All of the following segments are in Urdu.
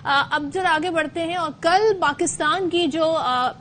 اب ذرا آگے بڑھتے ہیں، اور کل پاکستان کی جو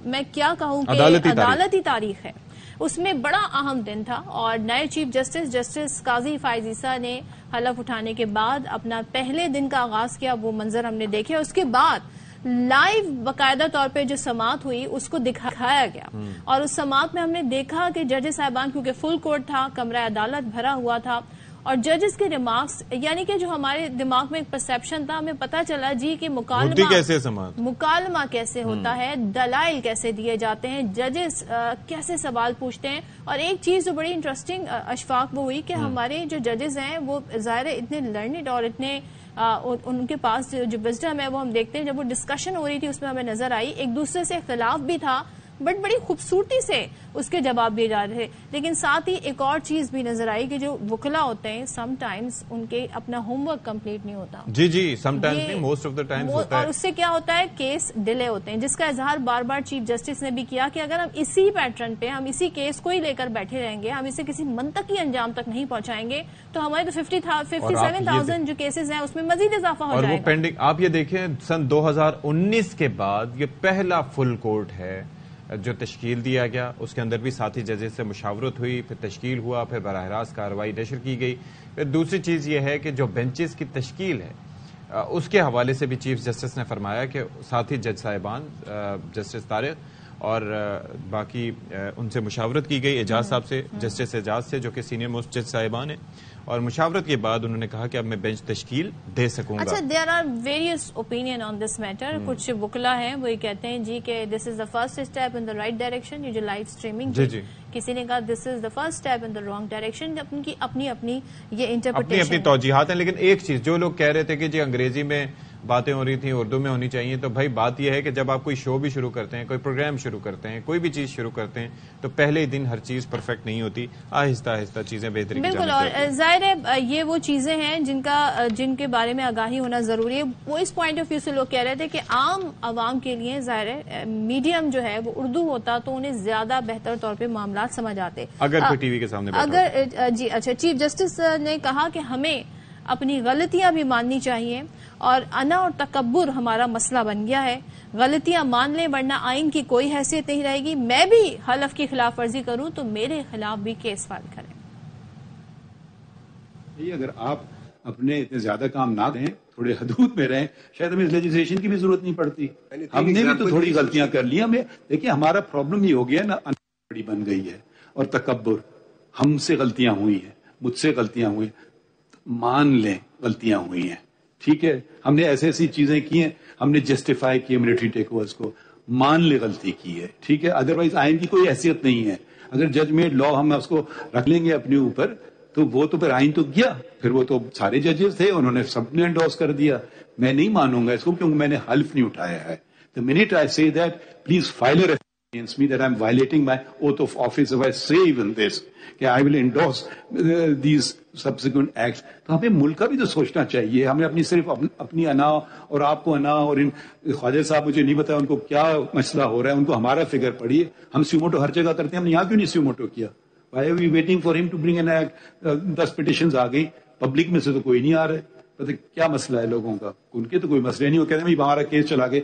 میں کیا کہوں کہ عدالتی تاریخ ہے، اس میں بڑا اہم دن تھا، اور نئے چیف جسٹس قاضی فائز عیسیٰ نے حلف اٹھانے کے بعد اپنا پہلے دن کا آغاز کیا. وہ منظر ہم نے دیکھے. اس کے بعد لائیو باقاعدہ طور پہ جو سماعت ہوئی اس کو دکھایا گیا، اور اس سماعت میں ہم نے دیکھا کہ ججز صاحبان، کیونکہ فل کورٹ تھا، کمرہ عدالت بھرا ہوا تھا، اور ججز کے ریمارکس، یعنی کہ جو ہمارے دماغ میں ایک پرسیپشن تھا، ہمیں پتا چلا جی کہ مکالمہ کیسے ہوتا ہے، دلائل کیسے دیے جاتے ہیں، ججز کیسے سوال پوچھتے ہیں. اور ایک چیز جو بڑی انٹرسٹنگ اشفاق وہ ہوئی کہ ہمارے جو ججز ہیں وہ ظاہر اتنے لرنڈ اور اتنے ان کے پاس جو وزڈم ہے وہ ہم دیکھتے ہیں. جب وہ ڈسکشن ہو رہی تھی اس میں ہمیں نظر آئی ایک دوسرے سے اختلاف بھی تھا، بٹ بڑی خوبصورتی سے اس کے جواب دیے جا رہے تھے. لیکن ساتھ ہی ایک اور چیز بھی نظر آئی کہ جو وکلا ہوتے ہیں سم ٹائمز ان کے اپنا ہوم ورک کمپلیٹ نہیں ہوتا. جی سم ٹائمز نہیں، موسٹ آف دا ٹائمز ہوتا ہے. اور اس سے کیا ہوتا ہے، کیس ڈیلے ہوتے ہیں، جس کا اظہار بار بار چیف جسٹس نے بھی کیا کہ اگر ہم اسی پیٹرن پہ، ہم اسی کیس کو ہی لے کر بیٹھے رہیں گے، ہم اسے کسی منطقی انجام تک نہیں پہنچائیں گے، تو ہمارے تو 57,000 جو کیسز ہیں اس میں مزید اضافہ ہو جائے گا. اور وہ پینڈنگ آپ یہ دیکھیں، سن 2019 کے بعد یہ پہلا فل کورٹ ہے جو تشکیل دیا گیا. اس کے اندر بھی ساتھی ججز سے مشاورت ہوئی، پھر تشکیل ہوا، پھر براہ راست کارروائی نشر کی گئی. پھر دوسری چیز یہ ہے کہ جو بینچز کی تشکیل ہے اس کے حوالے سے بھی چیف جسٹس نے فرمایا کہ ساتھی جج صاحبان، جسٹس طارق اور باقی ان سے مشاورت کی گئی، اعجاز صاحب سے، جسٹس اعجاز سے جو کہ سینئر موسٹ جج صاحبان ہیں، اور مشاورت کے بعد انہوں نے کہا کہ اب میں بینچ تشکیل دے سکوں گا. اچھا، there are various opinion on this matter. کچھ وکلا ہیں وہ یہ کہتے ہیں جی کہ this is the first step in the right direction. یہ جو لائیو اسٹریمنگ، کسی نے کہا this is the first step in the wrong direction. اپنی یہ انٹرپریٹیشن، اپنی توجیحات ہیں. لیکن ایک چیز جو لوگ کہہ رہے تھے کہ جی انگریزی میں باتیں ہو رہی تھیں، اردو میں ہونی چاہیے، تو بھائی بات یہ ہے کہ جب آپ کوئی شو بھی شروع کرتے ہیں، کوئی پروگرام شروع کرتے ہیں، کوئی بھی چیز شروع کرتے ہیں، تو پہلے ہی دن ہر چیز پرفیکٹ نہیں ہوتی، آہستہ آہستہ چیزیں بہتری کی جانب بالکل. اور ظاہر ہے یہ وہ چیزیں ہیں جن کے بارے میں آگاہی ہونا ضروری ہے. وہ اس پوائنٹ آف ویو سے لوگ کہہ رہے تھے کہ عام عوام کے لیے ظاہر ہے میڈیم جو ہے وہ اردو ہوتا تو انہیں زیادہ بہتر طور پہ معاملات سمجھ آتے اگر کوئی ٹی وی کے سامنے جی. اچھا، چیف جسٹس نے کہا کہ ہمیں اپنی غلطیاں بھی ماننی چاہیے، اور انا اور تکبر ہمارا مسئلہ بن گیا ہے. غلطیاں مان لیں ورنہ آئین کی کوئی حیثیت نہیں رہے گی. میں بھی حلف کی خلاف ورزی کروں تو میرے خلاف بھی کیس فائل کریں. اگر آپ اپنے اتنے زیادہ کام نہ دیں، تھوڑے حدود میں رہیں، شاید ہمیں لیجسلیشن کی بھی ضرورت نہیں پڑتی. ہم نے بھی تو تھوڑی غلطیاں کر لی. ہمیں دیکھیں ہمارا پرابلم یہ ہو گیا نا، بڑی بن گئی ہے، اور تکبر. ہم سے غلطیاں ہوئی ہیں، مجھ سے غلطیاں ہوئی، مان لیں غلطیاں ہوئی ہیں، ٹھیک ہے. ہم نے ایسی چیزیں کی ہیں، ہم نے جسٹیفائی کیے ملٹری ٹیک اوورز کو، مان لے غلطی کی ہے، ٹھیک ہے. ادروائز آئین کی کوئی حیثیت نہیں ہے. اگر ججمنٹ لا ہم اس کو رکھ لیں گے اپنے اوپر، تو وہ تو پھر آئین تو گیا. پھر وہ تو سارے ججز تھے، انہوں نے سب نے انڈورس کر دیا. میں نہیں مانوں گا اس کو، کیونکہ میں نے حلف نہیں اٹھایا ہے. The minute I say that, please file a against me that I'm violating my oath of office. If I say even this, کہ I will endorse these subsequent acts. تو ہمیں ملک کا بھی تو سوچنا چاہیے. ہمیں اپنی صرف اپنی انا اور آپ کو انا، اور ان خواجہ صاحب مجھے نہیں بتایا ان کو کیا مسئلہ ہو رہا ہے، ان کو ہمارا فگر پڑھیے. ہم سیوموٹو ہر جگہ کرتے ہیں، ہم نے یہاں کیوں نہیں سیوموٹو کیا؟ Why are we waiting for him to bring an act? 10 petitions آ گئی، پبلک میں سے تو کوئی نہیں آ رہے. پتہ کیا مسئلہ ہے لوگوں کا؟ ان کے تو کوئی مسئلہ نہیں. وہ کہتے ہیں ہمارا کیس چلا گئے.